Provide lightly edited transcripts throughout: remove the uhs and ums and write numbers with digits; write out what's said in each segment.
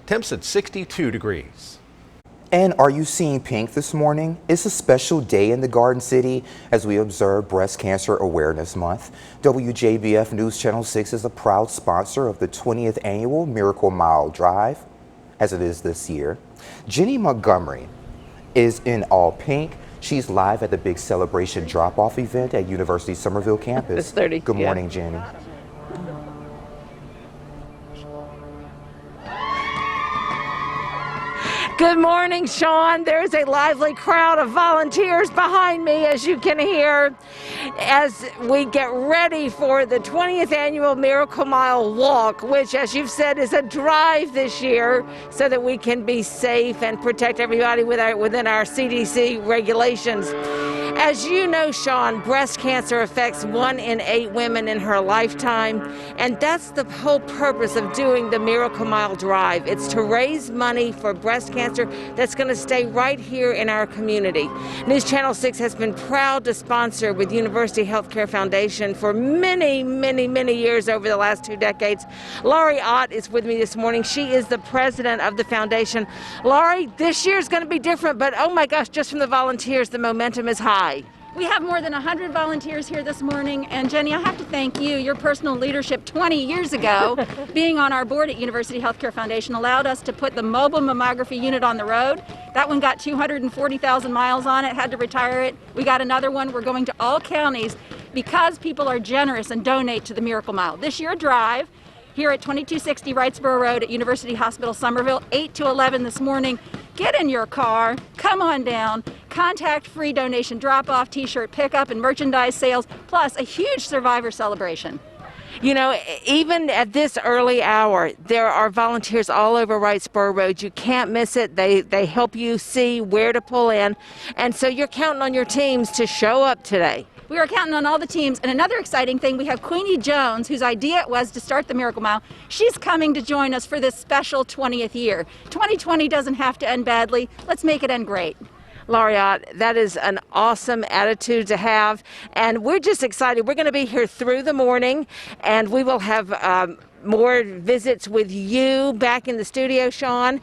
Temps at 62 degrees. And are you seeing pink this morning? It's a special day in the Garden City as we observe Breast Cancer Awareness Month. WJBF News Channel 6 is a proud sponsor of the 20th Annual Miracle Mile Drive, as it is this year. Jenny Montgomery is in all pink. She's live at the big celebration drop-off event at University Somerville campus. It's 30. Good morning, Jenny. Good morning, Sean. There's a lively crowd of volunteers behind me, as you can hear, as we get ready for the 20th Annual Miracle Mile Walk, which, as you've said, is a drive this year so that we can be safe and protect everybody within our CDC regulations. As you know, Sean, breast cancer affects 1 in 8 women in her lifetime, and that's the whole purpose of doing the Miracle Mile Drive. It's to raise money for breast cancer that's going to stay right here in our community. News Channel 6 has been proud to sponsor with University Healthcare Foundation for many, many, many years over the last 2 decades. Laurie Ott is with me this morning. She is the president of the foundation. Laurie, this year is going to be different, but oh my gosh, just from the volunteers, the momentum is high. We have more than 100 volunteers here this morning, and Jenny, I have to thank you. Your personal leadership 20 years ago, being on our board at University Healthcare Foundation, allowed us to put the mobile mammography unit on the road. That one got 240,000 miles on it, had to retire it. We got another one. We're going to all counties because people are generous and donate to the Miracle Mile. This year, a drive here at 2260 Wrightsboro Road at University Hospital, Somerville, 8 to 11 this morning. Get in your car, come on down, contact-free donation drop-off, t-shirt pickup, and merchandise sales, plus a huge survivor celebration. You know, even at this early hour, there are volunteers all over Wrightsboro Road. You can't miss it. They help you see where to pull in, and so you're counting on your teams to show up today. We are counting on all the teams. And another exciting thing, we have Queenie Jones, whose idea it was to start the Miracle Mile. She's coming to join us for this special 20th year. 2020 doesn't have to end badly. Let's make it end great. Laurie Ott, that is an awesome attitude to have, and we're just excited. We're going to be here through the morning, and we will have more visits with you back in the studio, Sean.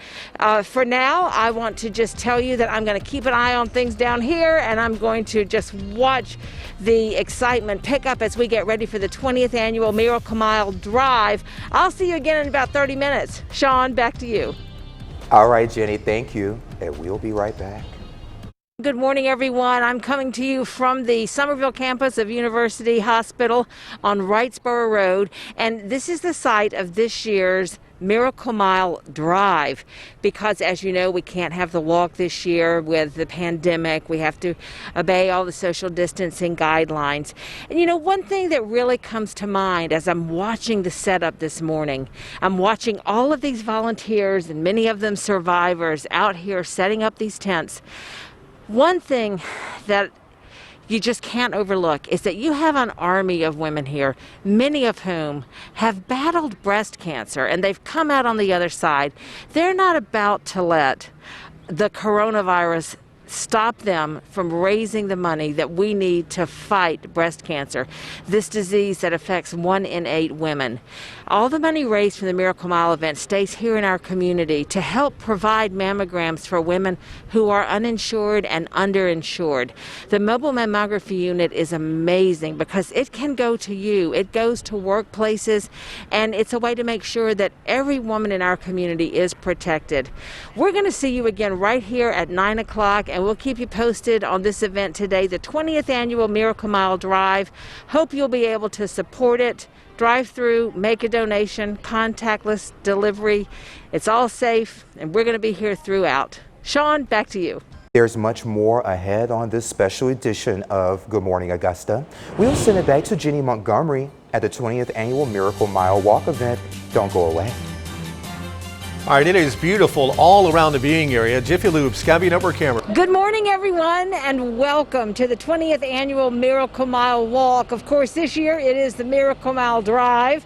For now, I want to just tell you that I'm going to keep an eye on things down here, and I'm going to just watch the excitement pick up as we get ready for the 20th Annual Miracle Mile Drive. I'll see you again in about 30 minutes. Sean, back to you. All right, Jenny, thank you, and we'll be right back. Good morning, everyone. I'm coming to you from the Somerville campus of University Hospital on Wrightsboro Road, and this is the site of this year's Miracle Mile Drive, because as you know, we can't have the walk this year with the pandemic. We have to obey all the social distancing guidelines. And you know, one thing that really comes to mind as I'm watching the setup this morning, I'm watching all of these volunteers and many of them survivors out here setting up these tents. One thing that you just can't overlook is that you have an army of women here, many of whom have battled breast cancer, and they've come out on the other side. They're not about to let the coronavirus stop them from raising the money that we need to fight breast cancer, this disease that affects 1 in 8 women. All the money raised from the Miracle Mile event stays here in our community to help provide mammograms for women who are uninsured and underinsured. The mobile mammography unit is amazing because it can go to you. It goes to workplaces, and it's a way to make sure that every woman in our community is protected. We're going to see you again right here at 9 o'clock, and we'll keep you posted on this event today, the 20th Annual Miracle Mile Drive. Hope you'll be able to support it. Drive through, make a donation, contactless delivery. It's all safe, and we're going to be here throughout. Sean, back to you. There's much more ahead on this special edition of Good Morning Augusta. We'll send it back to Jenny Montgomery at the 20th Annual Miracle Mile Walk event. Don't go away. All right, it is beautiful all around the viewing area. Jiffy Lube's got network camera. Good morning, everyone, and welcome to the 20th Annual Miracle Mile Walk. Of course, this year it is the Miracle Mile Drive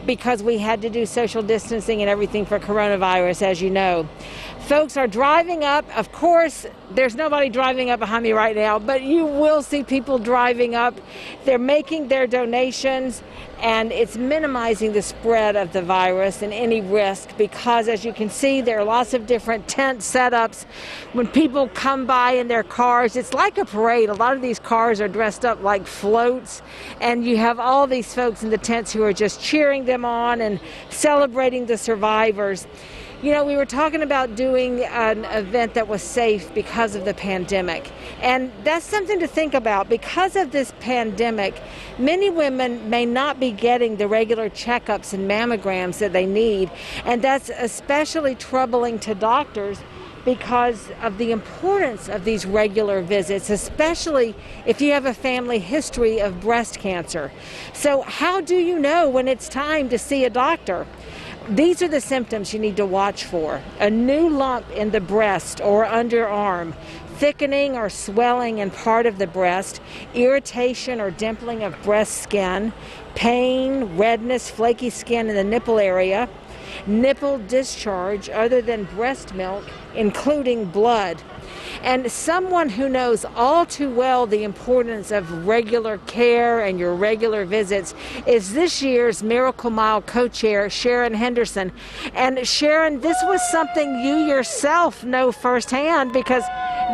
because we had to do social distancing and everything for coronavirus, as you know. Folks are driving up. Of course, There's nobody driving up behind me right now, but you will see people driving up. They're making their donations, and it's minimizing the spread of the virus and any risk because, as you can see, there are lots of different tent setups. When people come by in their cars, it's like a parade. A lot of these cars are dressed up like floats, and you have all these folks in the tents who are just cheering them on and celebrating the survivors. You know, we were talking about doing an event that was safe because of the pandemic. And that's something to think about. Because of this pandemic, many women may not be getting the regular checkups and mammograms that they need. And that's especially troubling to doctors because of the importance of these regular visits, especially if you have a family history of breast cancer. So how do you know when it's time to see a doctor? These are the symptoms you need to watch for. A new lump in the breast or underarm, thickening or swelling in part of the breast, irritation or dimpling of breast skin, pain, redness, flaky skin in the nipple area, nipple discharge other than breast milk, including blood. And someone who knows all too well the importance of regular care and your regular visits is this year's Miracle Mile co-chair, Sharon Henderson. And Sharon, this was something you yourself know firsthand because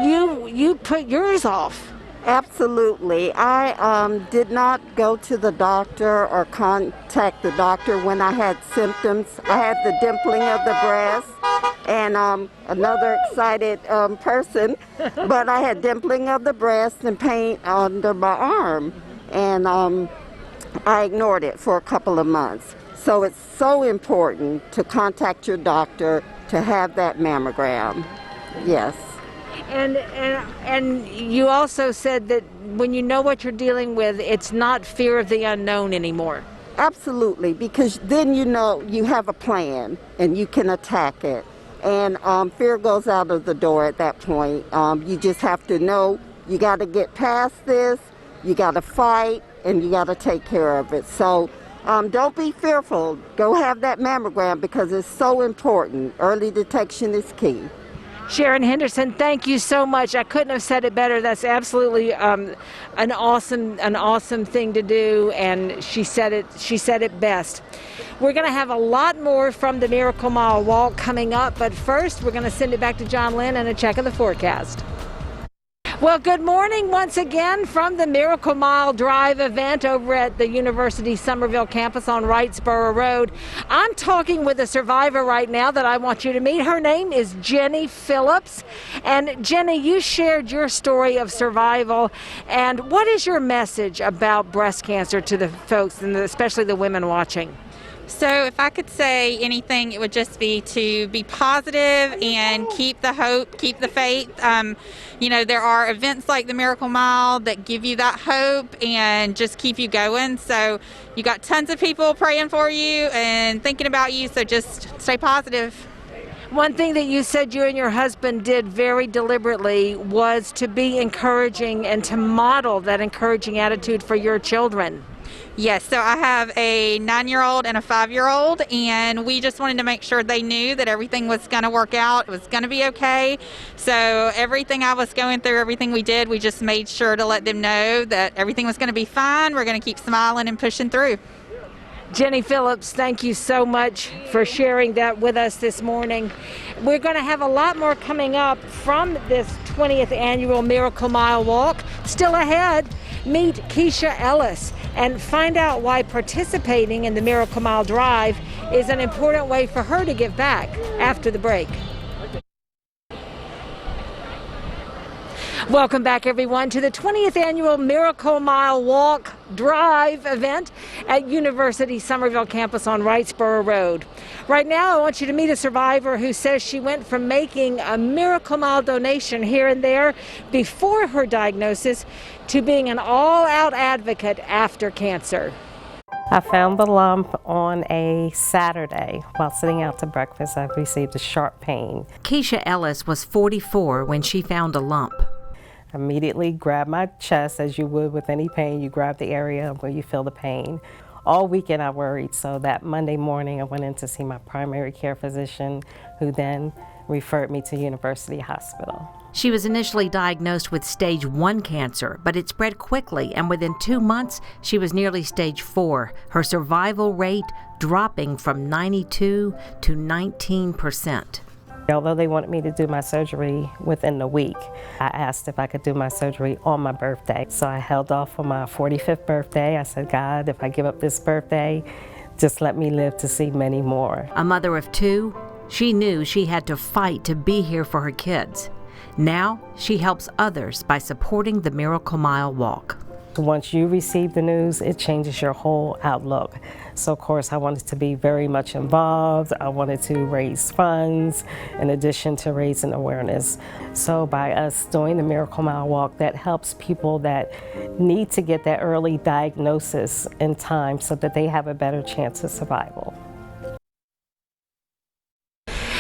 you put yours off. Absolutely. I did not go to the doctor or contact the doctor when I had symptoms. I had the dimpling of the breast and another excited person, but I had dimpling of the breast and pain under my arm, and I ignored it for a couple of months. So it's so important to contact your doctor to have that mammogram. Yes. And you also said that when you know what you're dealing with, it's not fear of the unknown anymore. Absolutely, because then you know you have a plan and you can attack it. And fear goes out of the door at that point. You just have to know you got to get past this, you got to fight, and you got to take care of it. So don't be fearful. Go have that mammogram because it's so important. Early detection is key. Sharon Henderson, thank you so much. I couldn't have said it better. That's absolutely an awesome thing to do, and she said it best. We're going to have a lot more from the Miracle Mile Walk coming up, but first we're going to send it back to John Lynn and a check of the forecast. Well, good morning once again from the Miracle Mile Drive event over at the University Somerville campus on Wrightsboro Road. I'm talking with a survivor right now that I want you to meet. Her name is JENNIE Phillips. And Jenny, you shared your story of survival. And what is your message about breast cancer to the folks, and especially the women watching? So if I could say anything, it would just be to be positive and keep the hope, keep the faith. You know, there are events like the Miracle Mile that give you that hope and just keep you going. So you got tons of people praying for you and thinking about you, so just stay positive. One thing that you said you and your husband did very deliberately was to be encouraging and to model that encouraging attitude for your children. Yes, so I have a 9-year-old and a 5-year-old, and we just wanted to make sure they knew that everything was going to work out, it was going to be okay. So everything I was going through, everything we did, we just made sure to let them know that everything was going to be fine. We're going to keep smiling and pushing through. JENNIE Phillips, thank you so much for sharing that with us this morning. We're going to have a lot more coming up from this 20th annual Miracle Mile Walk. Still ahead, meet KEISHA ELLIS and find out why participating in the Miracle Mile Drive is an important way for her to give back after the break. Welcome back, everyone, to the 20th annual Miracle Mile Walk Drive event at University Somerville campus on Wrightsboro Road. Right now, I want you to meet a survivor who says she went from making a Miracle Mile donation here and there before her diagnosis to being an all-out advocate after cancer. I found the lump on a Saturday. While sitting out to breakfast, I received a sharp pain. KEISHA ELLIS was 44 when she found a lump. I immediately grabbed my chest, as you would with any pain. You grab the area where you feel the pain. All weekend I worried, so that Monday morning I went in to see my primary care physician, who then referred me to University Hospital. She was initially diagnosed with stage 1 cancer, but it spread quickly, and within 2 months, she was nearly stage 4, her survival rate dropping from 92 to 19%. Although they wanted me to do my surgery within the week, I asked if I could do my surgery on my birthday. So I held off on my 45th birthday. I said, God, if I give up this birthday, just let me live to see many more. A mother of 2, she knew she had to fight to be here for her kids. Now, she helps others by supporting the Miracle Mile Walk. Once you receive the news, it changes your whole outlook. So, of course, I wanted to be very much involved. I wanted to raise funds in addition to raising awareness. So by us doing the Miracle Mile Walk, that helps people that need to get that early diagnosis in time so that they have a better chance of survival.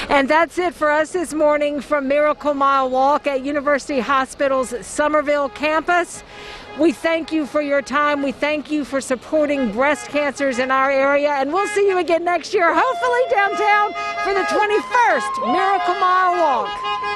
And that's it for us this morning from Miracle Mile Walk at University Hospital's Somerville campus. We thank you for your time. We thank you for supporting breast cancers in our area. And we'll see you again next year, hopefully downtown, for the 21st Miracle Mile Walk.